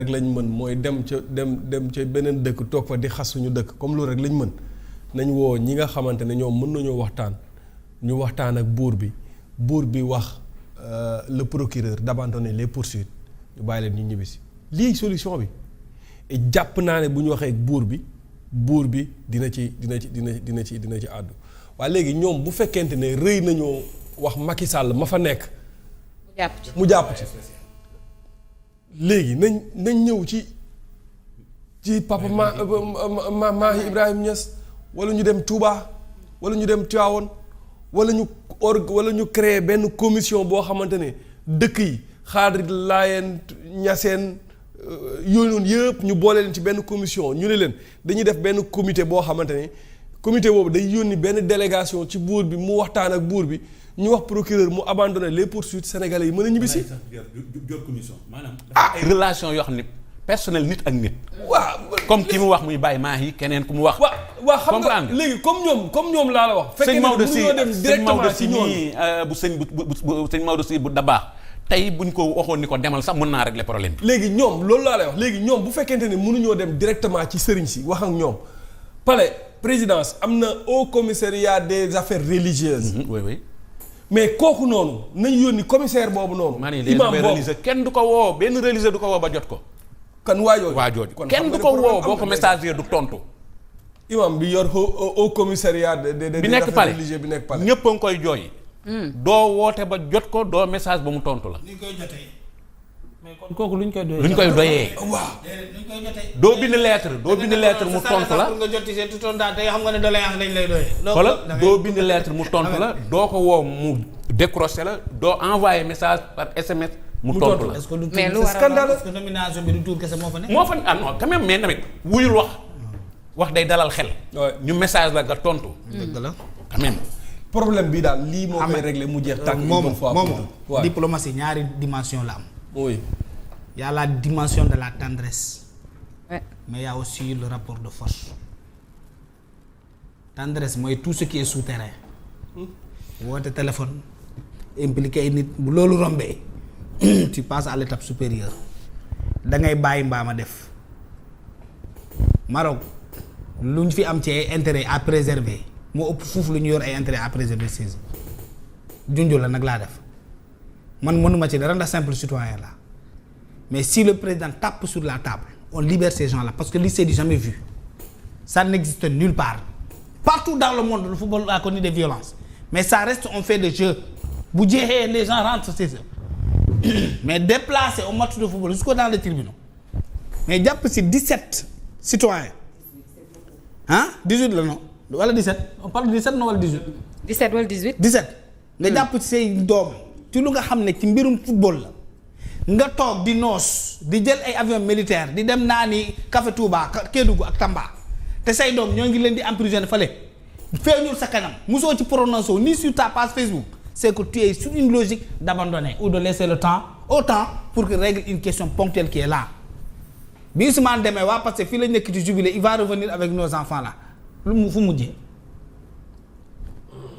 rek lañ mën mooy dem ca beneen dëkk toog fa di xas suñu dëkk comme loolu rek lañ mën nañ woo ñi nga xamante ne ñoom mën nañoo waxtaan ñu waxtaan ak buur bi wax le procureur d'abandonner les poursuites ñu bàyyi leen ñu ñibbisi lii solution bi et jàpp naa ne bu ñu waxee buur bi dina ci àddu waaye léegi ñoom bu fekkente ne rëy nañoo wax Macky Sall ma fa nekk mu jàpp ci léegi nañ ñëw ci papa Mahi Ibrahima Niass wala ñu dem Touba wala ñu dem Tivaouane wala ñu créer benn commission boo xamante ne dëkk yi Xaadir Laayeen Ñaseen yooyu noonu yëpp ñu boole leen ci benn commission ñu ne leen dañuy def benn comité boo xamante ne comité boobu day yónni benn délégation ci buur bi mu waxtaan ak buur bi ñu wax procureur mu abandonné les poursuites sénégalais yi mën a ñibbisi. commission maanaam. ay relation yoo xam ne personnel nit ak nit. waaw comme ki mu wax muy bàyyi maa yi keneen ku mu wax. waaw xam nga léegi comme ñoom laa la wax. fekkee ne mënuñoo dem directement ci ñoom sëñ Maodo Sy bu Dabaax tey buñ ko waxoon ni ko demal sax mën naa régler problème bi. léegi ñoom loolu laa lay wax léegi ñoom bu fekkente ne mënuñoo dem directement ci sëriñ si wax ak ñoom palais présidence am na haut commissariat des affaires religieuses. oui. mais kooku noonu nañu yónni commissaire boobu noonu. imam boobu kenn du ko woo benn religieux du ko woo ba jot ko. kan waajooju kenn du ko woo boo ko messager du tontu. imam bi yor au commissariat bi nekk pale bi nekk pale ñëpp a ngi koy jooy. doo woote ba jot ko doo message ba mu tontu la. luñ koy jotee mais kon kooku luñ koy doyee. luñ koy doyee. waaw luñ koy jotee. doo bind lettre mu tontu la. nga jot ci seen tontu tey xam nga ne doléance lañ lay doyee. xoolal doo bind lettre mu tontu la doo ko woo mu décroché la doo envoyé message par SMS. mu tontu la est-ce que du mais lu scandale est-ce que nomination bi du tuur kese moo fa nekk. moo fa ah non quand même mais tamit wuyul wax day dalal xel. ñu message la nga tontu. dëgg la quand même. problème bi daal lii moo koy régler mu jeex tàkk. moom diplomatie ñaari dimension la am. oui. y a la dimension de la tendresse. Ouais. mais il y a aussi le rapport de force. Tendresse mooy tout ce qui est souterrain. woote téléphone impliqué ay nit bu loolu rombee tu passes à l'étape supérieure da ngay bàyyi mbaama def Maroc lu ñu fi am ci ay intérêt à préserver moo ëpp foofu lu ñu yor ay intérêt à préserver saisi junju la nag laa def man mënuma ci dara ndax simple citoyen la mais si le président tape sur la table on libère ces gens là parce que lii c'est du jamais vu ça n'existe nulle part partout dans le monde le football a connu des violences mais ça reste un fait de jeu bu jeexee les gens rentrent c'est ça mais déplacé au match de football jusqu'au dans les tribunaux mais jàpp si 17 citoyens 18 la non wala 17 on parle de 17 non wala 18. 17 wala 18. 17 nga jàpp ci say doom ci lu nga xam ne ci mbirum football la nga toog di noos di jël ay avion militaire di dem naa ni Café Touba Kédougou ak Tamba te say doom ñoo ngi leen di emprisonné fale feeñul sa kanam mosoo ci prononcé ni sur ta page Facebook c'est que tu es sur une logique d'abandonner ou de laisser le temps au temps pour que règle une question ponctuelle qui est là bi Ousmane demee waa parce que fii lañ nekk ci jubilé il va revenir avec nos enfants là lu mu fu mujjee.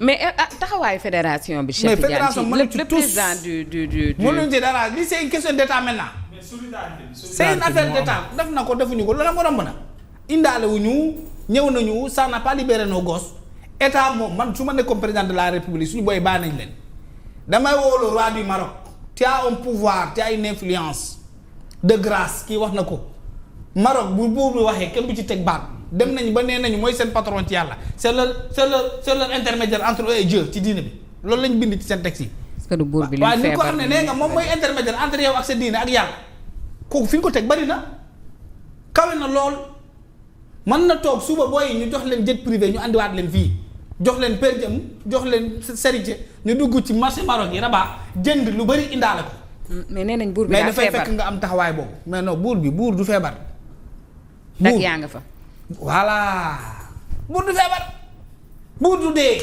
mais taxawaayu fédération bi. mais fédération mën na ci le président du. mënuñu ci dara li c'est une question d'état maintenant. mais solidarité bi. c'est une affaire d'état def na ko defuñu ko loolu moo romb na. indaale wu ñu ñëw nañu ça n'a pas libéré nos gosses état moom man su ma nekkoon président de la république suñu booy baa nañ leen damay woo le roi du Maroc. tu as un pouvoir tu as une influence de grâce kii wax na ko Maroc bu boobu waxee kenn bu ci teg baat dem nañ ba nee nañu mooy seen patron ci yàlla c'est leur intermédiaire entre eux et Dieu ci diine bi loolu lañ bind ci seen texte yi. est-ce que du buur bi waaw ni ko xam ne nee nga moom mooy intermédiaire entre yow ak sa diine ak yàlla kooku fi ñu ko teg bari na kawe na lool mën na toog suba booy ñu jox leen jet privé ñu andiwaat leen fii jox leen per diem jox leen serite ñu dugg ci marché Maroc yi Rabat jënd lu bari indaale ko. mais nee nañ buur bi mais daa dafay feebar fekk nga am taxawaay boobu mais non buur du feebar. dak yaa nga fa. voilà buur du feebar buur du dee.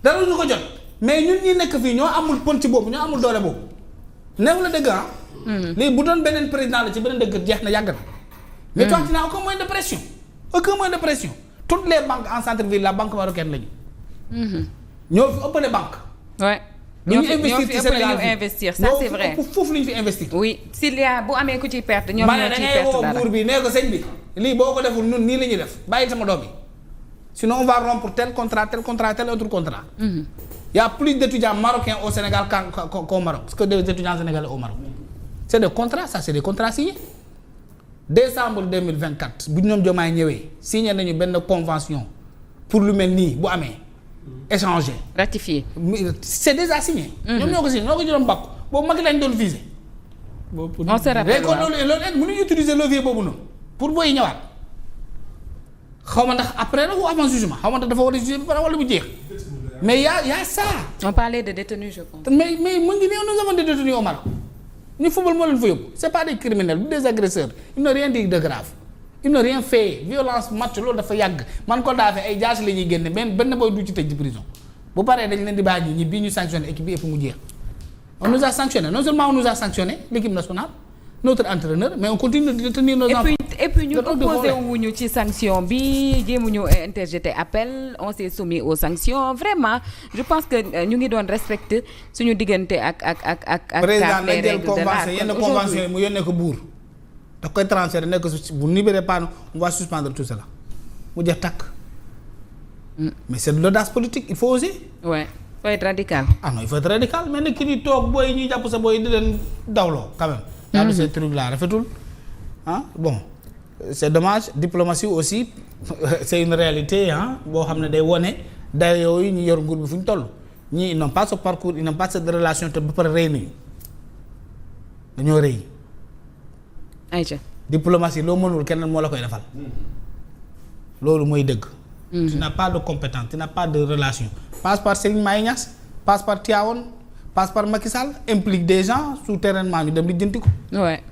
dara ñu ko jot mais ñun ñi nekk fii ñoo amul ponti boobu ñoo amul doole boobu néew la dëgg ah. léegi bu doon beneen président la ci beneen dëgg jeex na yàgg na. mais toi tu n'as aucun moyen de pression aucun moyen de pression toutes les banques en centre-ville la banque marocaine lañu. ñoo fi ëppale banque. ouais. lu ñu investir ci Sénégal ñu investir ça c'est vrai foofu lu ñu fi investir. oui s'il y a bu amee ku ciy perte ñoom ñoo ciy perte dara ma ne da ngay woo buur bi nee ko sëñ bi lii boo ko deful ñun nii la ñuy def bàyyi sama doom bi sinon on va rompre tel contrat tel autre contrat. Y a plus d'étudiants marocains au Sénégal qu'au Maroc que des étudiants sénégalais au Maroc. C'est des contrats, ça c'est des contrats signés. Décembre 2024 bu ñoom Diomaye ñëwee signé nañu benn convention pour lu mel nii bu amee échanger. ratifié. C'est déjà signé. ñoom ñoo ko signé ñoo ko jëloon bàkku boobu Macky lañ doon visé. on se rappelle waaw loolu mënuñu utiliser levier boobu noonu pour booy ñëwaat xaw ma ndax après la ou avant jugement xaw ma ndax dafa war a jugé ba pare wala bu jeex. Mais y a ça. On parlait de détenus, je pense. Mais mu ngi nii nous avons des détenus au Maroc ñu football moo leen fa yóbbu c'est pas des criminels des agresseurs ils n'ont rien dit de grave ils n'ont rien fait violence match loolu dafa yàgg man ko daafee ay jaasi la ñuy génne benn booy du ci tëj prison bu paree dañ leen di bàyyi ñi bii ñu sanctionné équipe bi et puis mu jeex on nous a sanctionné non seulement on nous a sanctionné l'équipe nationale notre entraîneur mais on continue de détenir nos enfants. Et puis ñu opposé wuñu ci sanction bi jéemuñu interjeter appel on s'est soumis aux sanctions vraiment je pense que ñu ngi doon respecter suñu diggante ak président nañ jël convention yenn convention yi mu yónnee ko buur da koy transférer nekk bu libéré pas on va suspendre tout cela mu jeex takk. Mais c'est de l'audace politique il faut oser. Ouais, faut être radical. Ah non il faut être radical mais nit ki di toog booy ñuy jàpp sa booy di leen dawloo quand même. daal ces trucs là rafetul ah bon. C'est dommage diplomatie aussi c'est une réalité boo xam ne day wone dayoo yi ñu yor nguur bi fu ñu toll ñii ils n'ont pas ce parcours ils n'ont pas cette relation te ba pare rëy nañu dañoo rëy. ayca diplomatie loo mënul keneen moo la koy defal. loolu mooy dëgg. Tu n'as pas de compétence tu n'as pas de relation. passe par Serigne Maye Niass passe par Tivaouane passe par Macky Sall implique des gens souterrainement ñu dem di jënti ko. Ouais.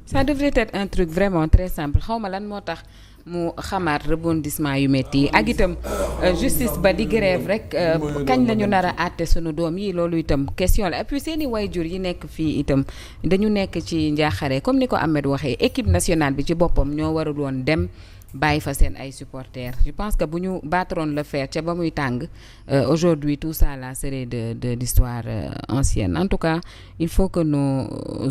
Ça devrait être un truc vraiment très simple xaw ma lan moo tax mu xamaat rebondissement yu métti yi ak itam justice ba di grève rek kañ lañu nar a àtte sunu doom yi loolu itam question la et puis seeni wayjur yi nekk fii itam dañu nekk ci njaaxare comme ni ko Ahmed waxee équipe nationale bi ci boppam ñoo warul woon dem bàyyi fa seen ay supporters je pense que bu ñu battroon le fer ca ba muy tàng aujourd'hui tout ça là serait de l'histoire ancienne en tout cas il faut que nos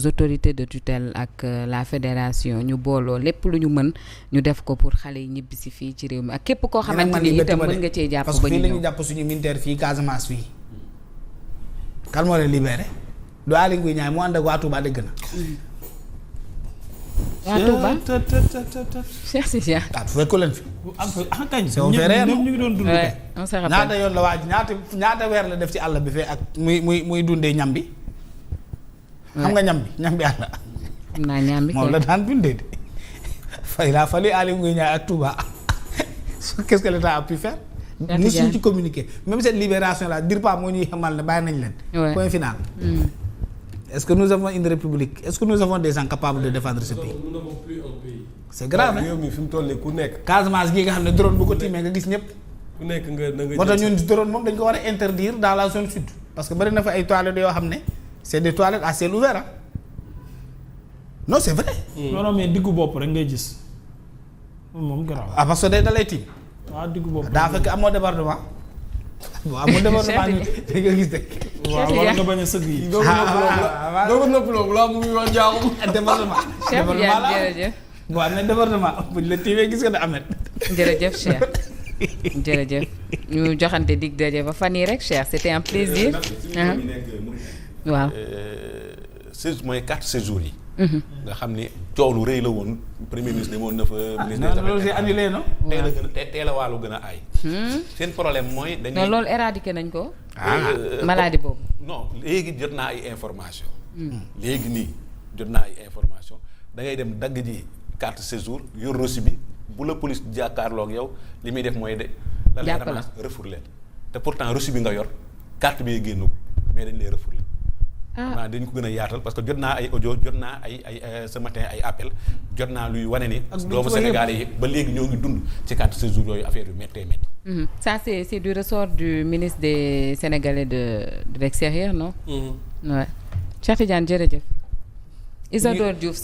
autorités de tutelle ak la fédération ñu booloo lépp lu ñu mën ñu def ko pour xale yi ñibbi si fii ci réew mi ak képp koo xamante ni itam mën nga cee jàpp ba ñu ñëw parce que fii la ñu jàpp suñu militaire fii Casamance fii kan moo leen libéré du Aly Ngouille Ndiaye mu ànd ak waa Touba dëgg na waa Touba Cheikh Sidia. fekku leen fi. kañ. c'est vrai ñu ngi doon dund kay. on se rappelle ñaata yoon la waaj ñaata weer la def ci àll bi fee ak muy dundee ñam bi. xam nga ñam bi àll. xam naa ñam bi moom la daan dundee de. fay laa fali Aly Ngouille Ndiaye ak Touba qu'est-ce que l'État a pu faire. ni suñ ci communiquer même cette libération là dire pas moo ñuy xamal ne bàyyi nañ leen. point final. Est-ce que nous avons une république? Est-ce que nous avons des gens capables de défendre ce pays? Nous n'avons plus un pays. C'est grave réew mi fi mu toll nii ku nekk. Casamance gi nga xam ne drone bu ko tiimee nga gis ñëpp. ku nekk nga na nga. moo tax ñun drone moom dañ ko war a interdire dans la zone sud. parce que bari na fa ay toilettes yoo xam ne c'est des toilettes à ciel ouvert non c'est vrai. non mais diggu bopp rek ngay gis moom garaaw. ah parce que day dalay tiim. waaw diggu bopp daa fekk amoo débordement. bon amul débordement ñu nga gis de. waaw war nga bañ a sëgg yi. doo ko noppaloo balaa mu ngi wax jaaxum. débordement. Cheikh Tidiane jërëjëf. boo amee débordement buñ la tiimee gis nga ne Ahmed. jërëjëf Cheikh jërëjëf ñu joxante dig daje ba fan yii rek Cheikh c'était un plaisir. waaw. mooy 4 séjours yi. nga xam ni coow lu rëy la woon premier ministre demoon na fa. ministre des loolu c'est annulé non. teel a wàllu gën a aay. seen problème mooy. dañuy non loolu éradiqué nañ ko. maladie boobu. non léegi jot naa ay information léegi nii jot naa ay information da ngay dem dagg ji carte séjour yor reçu bi bu la police jàkkaarloog yow li muy def mooy de. jàpp la refourlé te pourtant reçu bi nga yor carte bi génnul mais dañ lay refourlé. waaw dañ ko gën a yaatal parce que jot naa ay audio jot naa ay ce matin ay appel jot naa luy wane ni. doomu Sénégal yi ba léegi ñoo ngi dund ci carte séjour yooyu affaire yu méttee métti. Ça c'est du ressort du ministre des Sénégalais de l'extérieur non. Ouais. Cheikh Tidiane jërëjëf. Isadore Diouf